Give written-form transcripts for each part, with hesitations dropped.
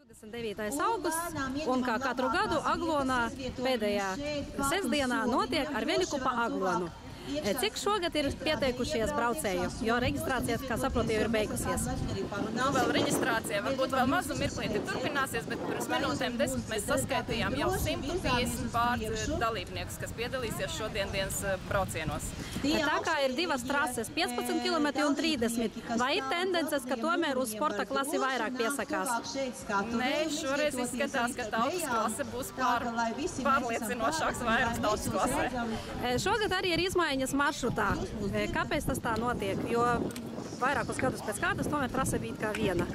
29. augusts, un kā katru gadu Aglonā pēdējā sestdienā notiek ar Veļikupa Aglonu. Cik šogad ir pieteikušies braucēju, jo reģistrācija, kā saprotu, jau ir beigusies? Nav vēl reģistrācija, varbūt vēl mazu mirklīti turpināsies, bet pirms minūtēm 10 mēs saskaitījām jau 150 pār dalībniekus, kas piedalīsies šodienas braucienos. Tā kā ir divas trases, 15 km un 30, vai ir tendences, ka tomēr uz sporta klasi vairāk piesakās? Nē, šoreiz izskatās, ka tautas klase būs pārliecinošāks vairums tautas klasē. Šogad arī ir izmaiņas maršrutā. Kāpēc tas tā notiek? Jo vairākus gadus pēc kārtas tomēr trase bija kā viena.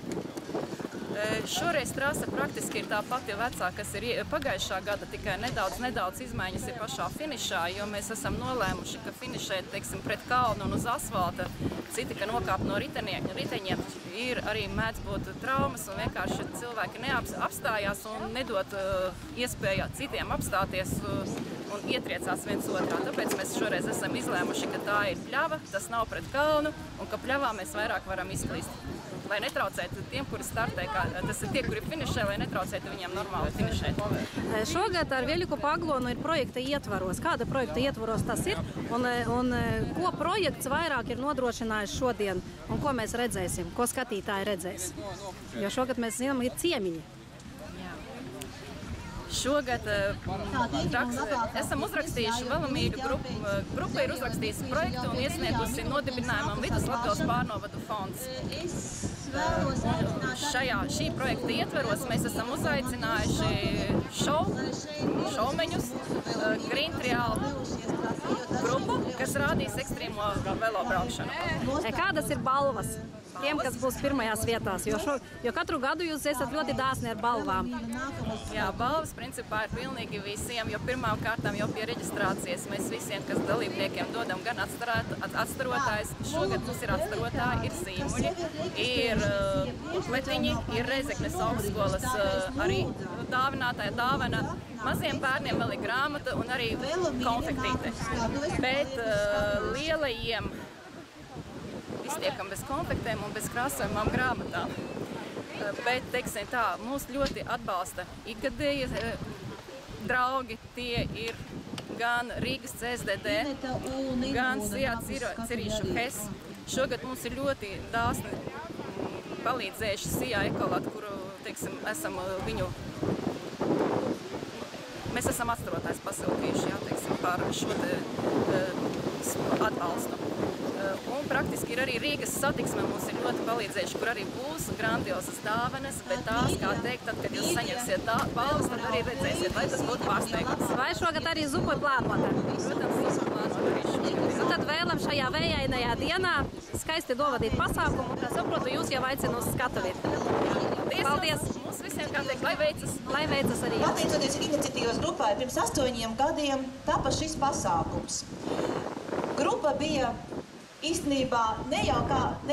Šoreiz trase praktiski ir tā pati vecā, kas ir pagājušā gada, tikai nedaudz izmaiņas ir pašā finišā, jo mēs esam nolēmuši, ka finišēt, teiksim, pret kalnu un uz asfalta, citi, ka nokāp no riteņiem, ir arī mēdz būt traumas un vienkārši cilvēki neapstājās un nedod iespēju citiem apstāties un ietriecās viens otrā. Tāpēc mēs šoreiz esam izlēmuši, ka tā ir pļava, tas nav pret kalnu un ka pļavā mēs vairāk varam izklīst. Lai netraucētu tiem, kuri startē, tas ir tie, kuri finišē, lai netraucētu viņiem normāli finišēt. Šogad ar Veļikupa Aglonu ir projekta ietvaros. Kāda projekta ietvaros tas ir? Un ko projekts vairāk ir nodrošinājis šodien? Un ko mēs redzēsim? Ko skatītāji redzēs? Jo šogad mēs zinām, ir ciemiņi. Šogad esam uzrakstījuši Valamīļu grupa ir uzrakstījusi projektu un iesniegusi nodibinājumam Vidus Latgales pārnovadu fonds. Šī projekta ietveros mēs esam uzaicinājuši šaumeņus, Green Trial grupu, kas rādīs ekstrīmo velobraukšanu. Kādas ir balvas tiem, kas būs pirmajās vietās? Jo katru gadu jūs esat ļoti dāsni ar balvām. Jā, balvas principā ir pilnīgi visiem, jo pirmām kārtām jau pie reģistrācijas mēs visiem, kas dalībniekiem dodam gan atstarotājs, šogad mums ir atstarotāji, ir zīmuļi, ir pletiņi, ir Reizeknes augstskolas arī dāvinātāja dāvana. Maziem bērniem vēl ir grāmata un arī konfektīte. Bet lielajiem iztiekam bez konfektēm un bez krāsojumām grāmatām. Bet, teiksim tā, mūs ļoti atbalsta ikgadēji draugi. Tie ir gan Rīgas CSDD, gan Sijā Cirīšu HES. Šogad mums ir ļoti dāsni palīdzējuši Sijā Ekolat, kuru, teiksim, mēs esam atstarotājs pasūtījuši, jā, teiksim, par šo atbalstu. Un praktiski ir arī Rīgas satiksme mums ir ļoti palīdzējuši, kur arī būs grandiozas dāvanas, bet tās, kā teikt, tad, kad jūs saņemsiet balvas, tad arī redzēsiet, lai tas būtu pārsteigums. Vai šogad arī zupa plānota? Protams, zupa plānota arī šogad. Un tad vēlam šajā vējainajā dienā skaisti dovadīt pasākumu, un, kā saprotu, jūs jau aicinu uz skatuvi. Paldies! Mums visiem, kā teikt, lai veicas! Lai veicas arī jums! Pateicoties iniciatīvas grupai, pirms 8 gadiem tapa šis pasākums. Grupa bija īstenībā ne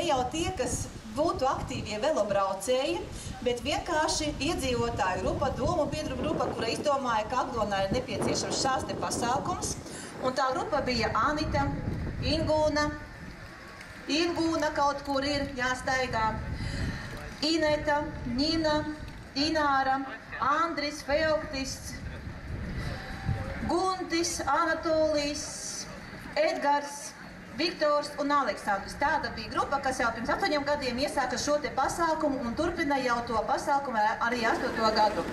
jau tie, kas būtu aktīvie velobraucēji, bet vienkārši iedzīvotāju grupa, domu biedru grupa, kura izdomāja, ka Aglonā ir nepieciešams šāds te pasākums. Un tā grupa bija Anita, Ingūna kaut kur ir jāstaigā, Ineta, Nina, Ināra, Andris, Feoktists, Guntis, Anatolijs, Edgars, Viktors un Aleksandrs. Tāda bija grupa, kas jau pirms 8 gadiem iesāka šo te pasākumu un turpina jau to pasākumu arī 8. gadu.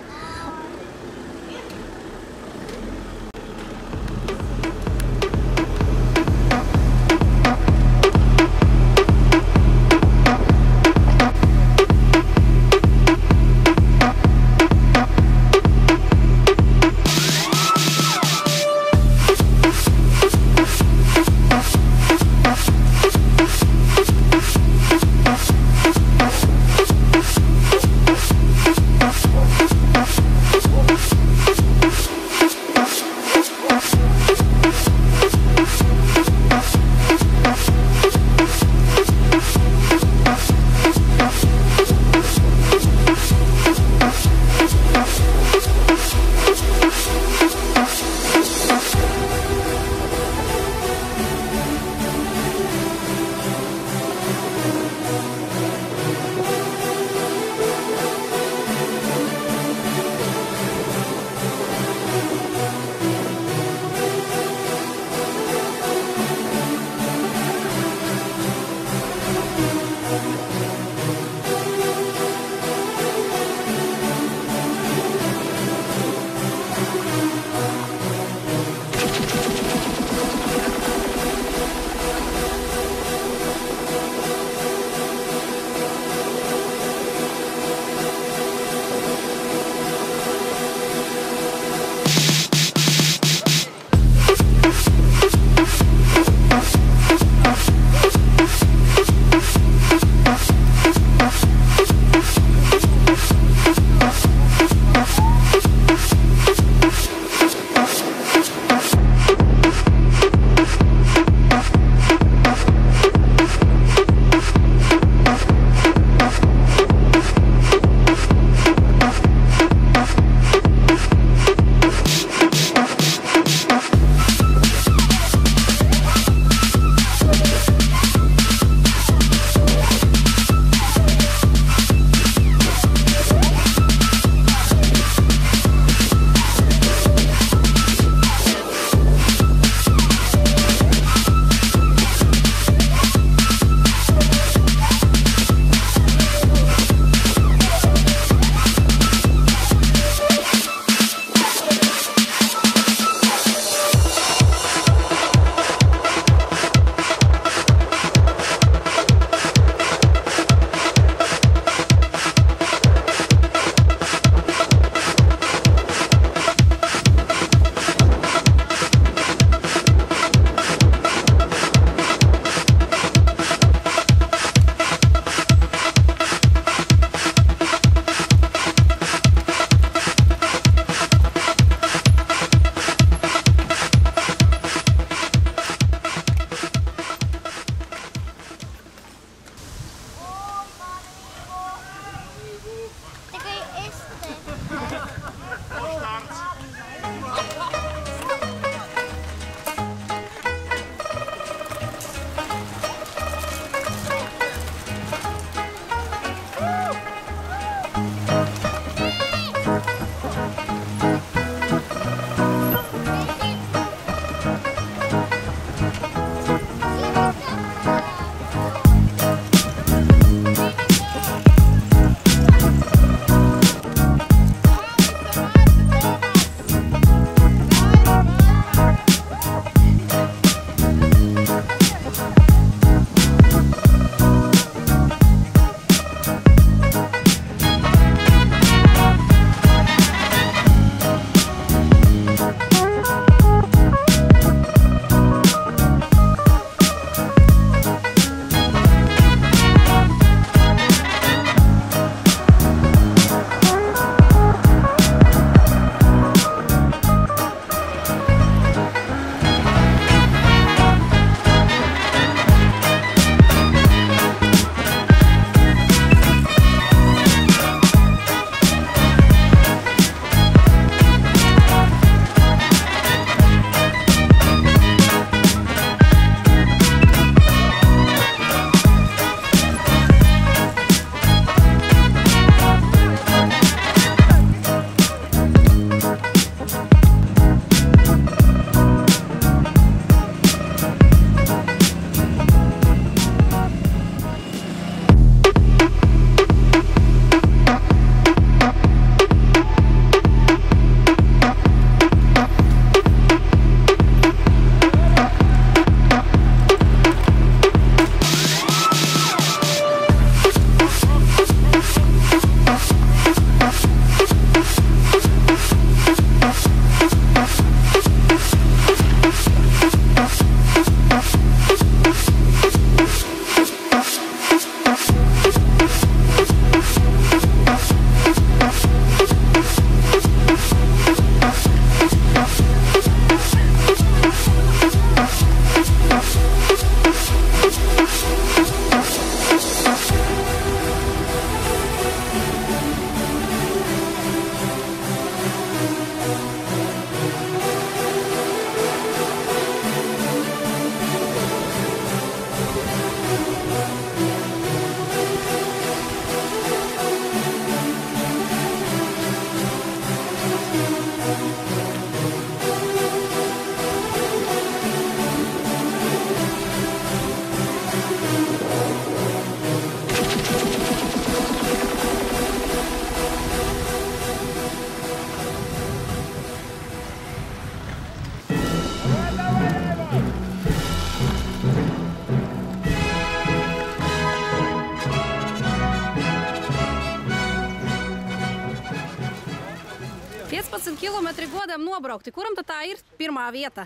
15 km godam nobraukti. Kuram tad tā ir pirmā vieta?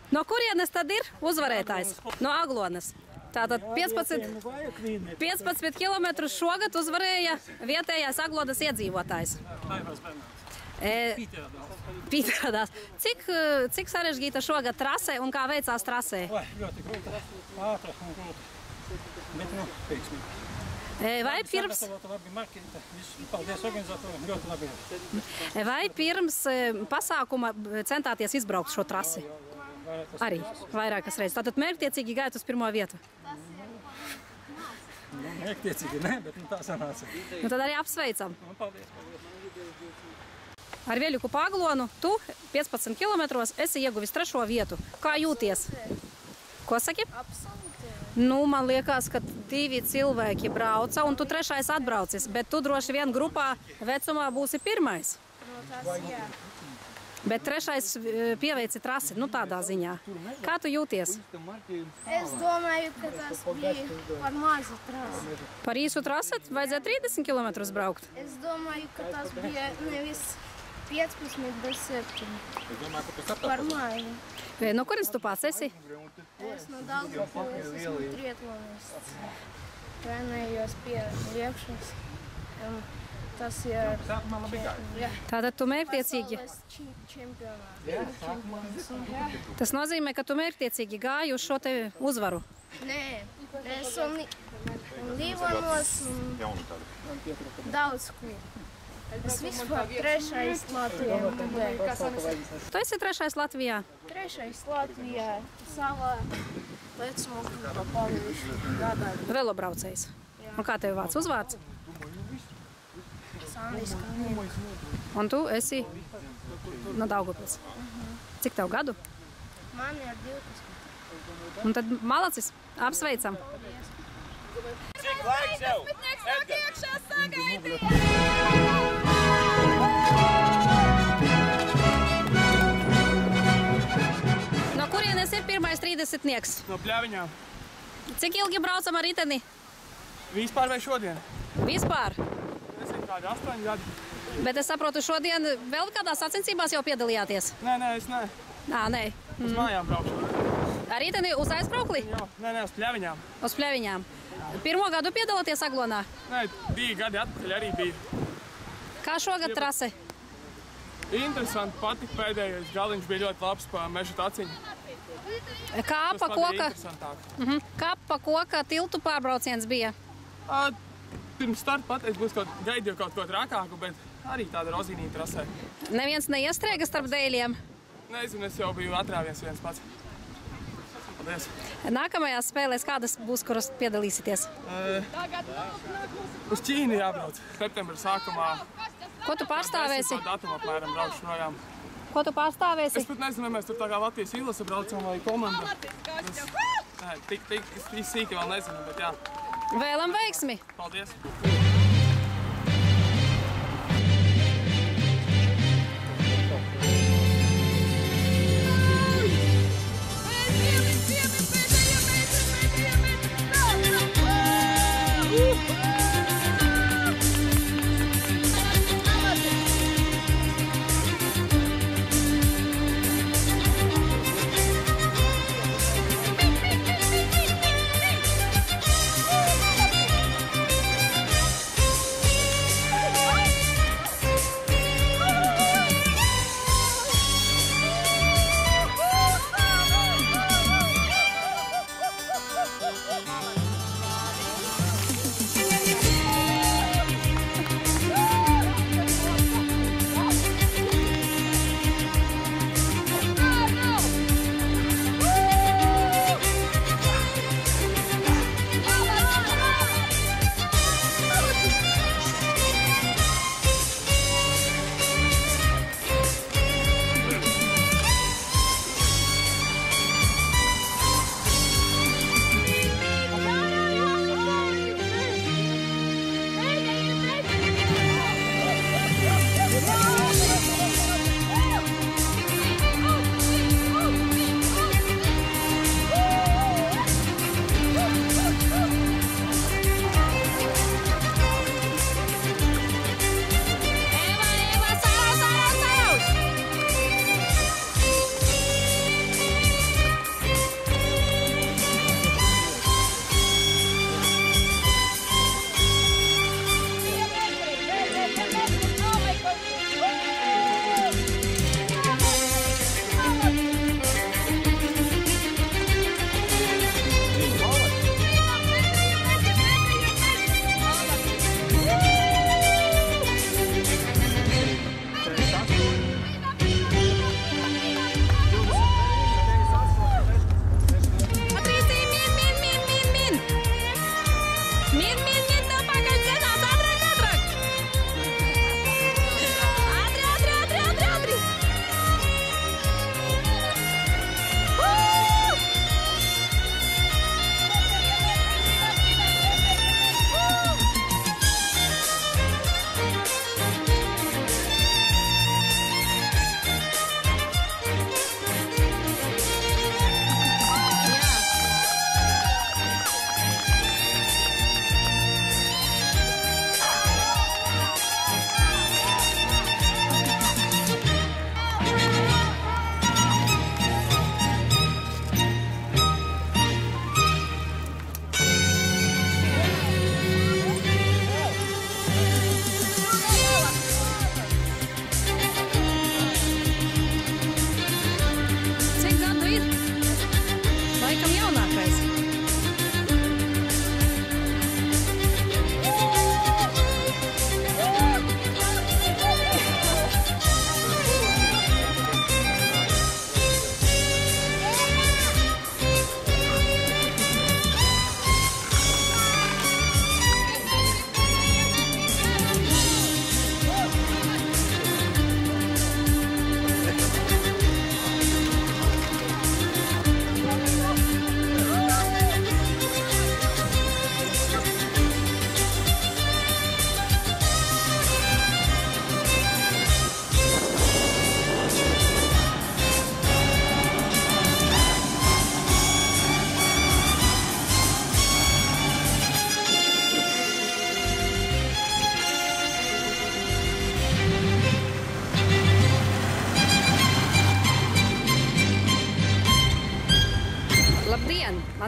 No kurienes tad ir uzvarētājs? No Aglonas. Tātad 15 km šogad uzvarēja vietējais Aglonas iedzīvotājs. Pītādās. Cik sarežģīta šogad trase un kā veicās trasē? Ļoti grūti. Ātra un grūti. Bet, veiksmīgi. Vai pirms pasākuma centāties izbraukt šo trasi? Arī vairākas reizes. Tātad mērķtiecīgi gājat uz pirmo vietu? Mērķtiecīgi, ne, bet tā sanāca. Tad arī apsveicam. Paldies. Ar Veļuku pa Aglonu tu 15 kilometros esi ieguvis 3. vietu. Kā jūties? Ko saki? Nu, man liekas, ka 2 cilvēki brauca un tu 3. atbraucis, bet tu droši vien grupā vecumā būsi 1. Bet 3. pieveici trasi, nu tādā ziņā. Kā tu jūties? Es domāju, ka tas bija par mazu trasi. Par īsu trasi vajadzēja 30 km braukt? Es domāju, ka tas bija nevis 15, bet 7. Par mazu. No kurienes tu pats esi? Es no Daugavpils, esmu triatlonists. Trenējos pie Liepšas. Tas ir... Tātad tu mērķtiecīgi... Tas nozīmē, ka tu mērķtiecīgi gāji uz šo te uzvaru? Nē, es un Līvanos un daudz ko. Es vispār 3. Latvijā. Tu esi 3. Latvijā? 3. Latvijā savā vecumā grupā palikuši gadā. Velobraucējs. Un kā tev vārds uzvārds? Sandis Kalnieks. Un tu esi no Daugavpils. Cik tev gadu? Man ir 12. Un tad malacis, apsveicam. Cik laiks jau? No kurienes ir pirmais 30-nieks? No Pļaviņām. Cik ilgi braucam ar riteni? Vispār vai šodien? Vispār. Es esmu kādi 8 gadi. Bet es saprotu, šodien vēl kādās sacensībās jau piedalījāties? Nē, es ne. Nē. Uz mājām braukšu. Ar riteni uz aizbraukli? Jā, nē, uz Pļaviņām. Uz Pļaviņām. Pirmo gadu piedalāties Aglonā? Nē, 2 gadi atpakaļ arī bija. Kā šogad trase? Interesanti, patika pēdējais galiņš bija ļoti labs pa meža taciņu. Kā pa koka tiltu pārbrauciens bija? Pirms starta pateicu, būs gaidīju kaut ko trakāku, bet arī tāda rozīnīta trasē. Neviens neiestrēga starp dēļiem? Nezinu, es jau biju atrāviens viens pats. Paldies. Nākamajās spēlēs kādas būs, kuras piedalīsieties? Uz Ķīnu jābrauc. Septembra sākumā. Ko tu pārstāvēsi? Datumu apmēram braukšu projām. Ko tu pārstāvēsi? Es pat nezinu, vai mēs tur tā kā Latvijas izlase braucam vai komanda. Tik sīki vēl nezinu, bet jā. Vēlam veiksmi! Paldies!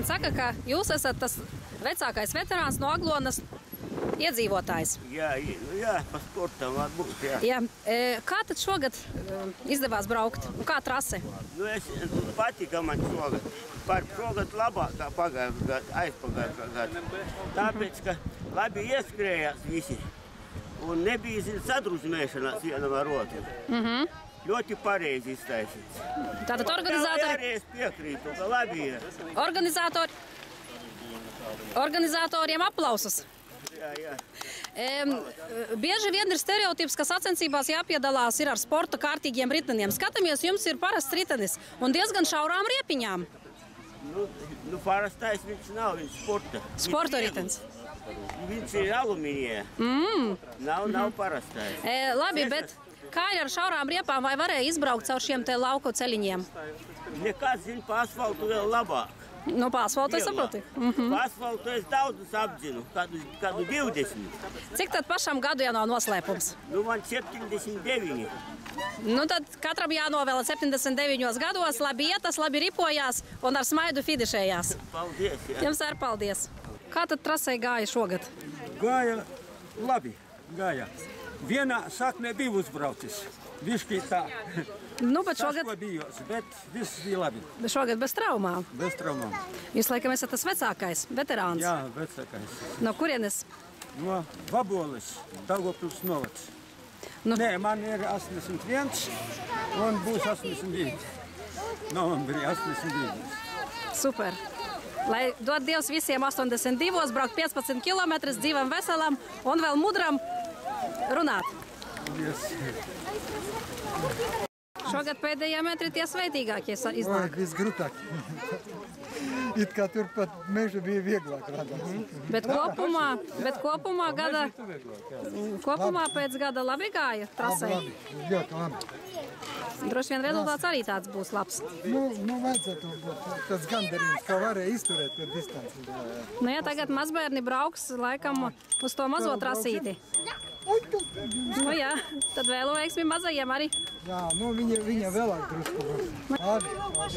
Man saka, ka jūs esat tas vecākais veterāns no Aglonas iedzīvotājs. Jā, pa sportam var būt, jā. Jā. Kā tad šogad izdevās braukt? Un kā trase? Es patika man šogad. Par šogad labākā aizpagājušā gada. Tāpēc, ka labi ieskrējās visi. Un nebija sadruzmēšanās vienam ar otru. Ļoti pareizi iztaisīts. Tātad organizatori... Arī es piekrītu, ka labi ir. Organizatoriem aplausus. Jā. Bieži vien ir stereotips, ka sacensībās jāpiedalās ir ar sporta kārtīgiem riteniem. Skatāmies, jums ir parasts ritenis un diezgan šaurām riepiņām. Parastais viņš nav, viņš sporta. Sporta ritens. Viņš ir alumīnijā. Nav parastais. Labi, bet kā ir ar šaurām riepām, vai varēja izbraukt caur šiem te lauku ceļiņiem? Nekāds zina pa asfaltu vēl labāk. Nu, pa asfaltu es saproti. Pa asfaltu es daudzus apzinu, kādu 20. Cik tad pašam gadu jānov noslēpums? Man 79. Nu, tad katram jānovēl 79 gados, labi ietas, labi ripojās un ar smaidu finišējās. Paldies, jā. Jums arī paldies. Kā tad trasē gāja šogad? Gāja labi, gāja. Vienā saknē bija uzbraucis. Višķi tā. Nu, bet šogad... Saskobījos, bet viss bija labi. Bet šogad bez traumām? Bez traumām. Jūs laikam esat tas vecākais, veterāns? Jā, vecākais. No kurienes? No Vaboles, Daugavpils novads. Nē, man ir 81 un būs 82. Novembrī 82. Super. Lai dod Dievs visiem 82, braukt 15 kilometrus, dzīvam veselam un vēl mudram runāt. Yes. Šogad pēdējie metri tie sveitīgākie iznāk. Visgrūtāk. It kā tur pat meža bija vieglāk radās. Bet kopumā gada, pēc gada labi gāja trasē? Labi, ļoti labi. Droši vien rezultāts arī tāds būs labs. Nu vajadzētu būt tas gandarījums, kā varēja izturēt par distanci. Nu, ja tagad mazbērni brauks laikam uz to mazo trasīti. Nu jā, tad vēlu veiksmi mazajiem arī. Jā, nu viņa vēlāk drusku būs. Labi, paldies.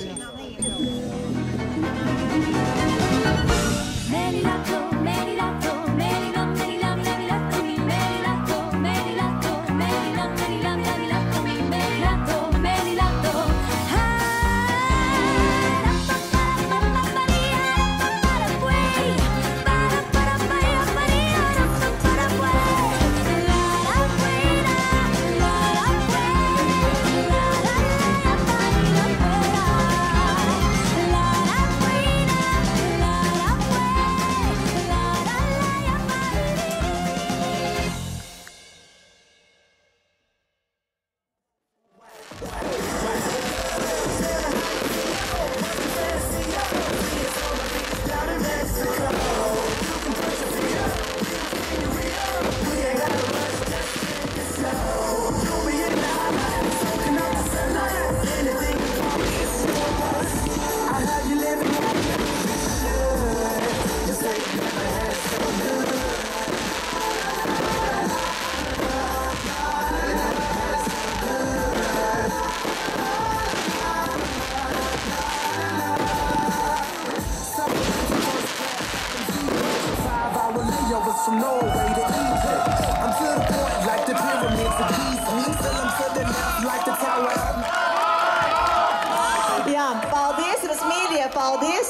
Jā, paldies, mīļie, paldies!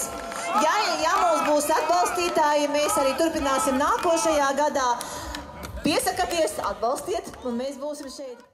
Ja mums būs atbalstītāji, mēs arī turpināsim nākošajā gadā. Piesakaties, atbalstiet, un mēs būsim šeit.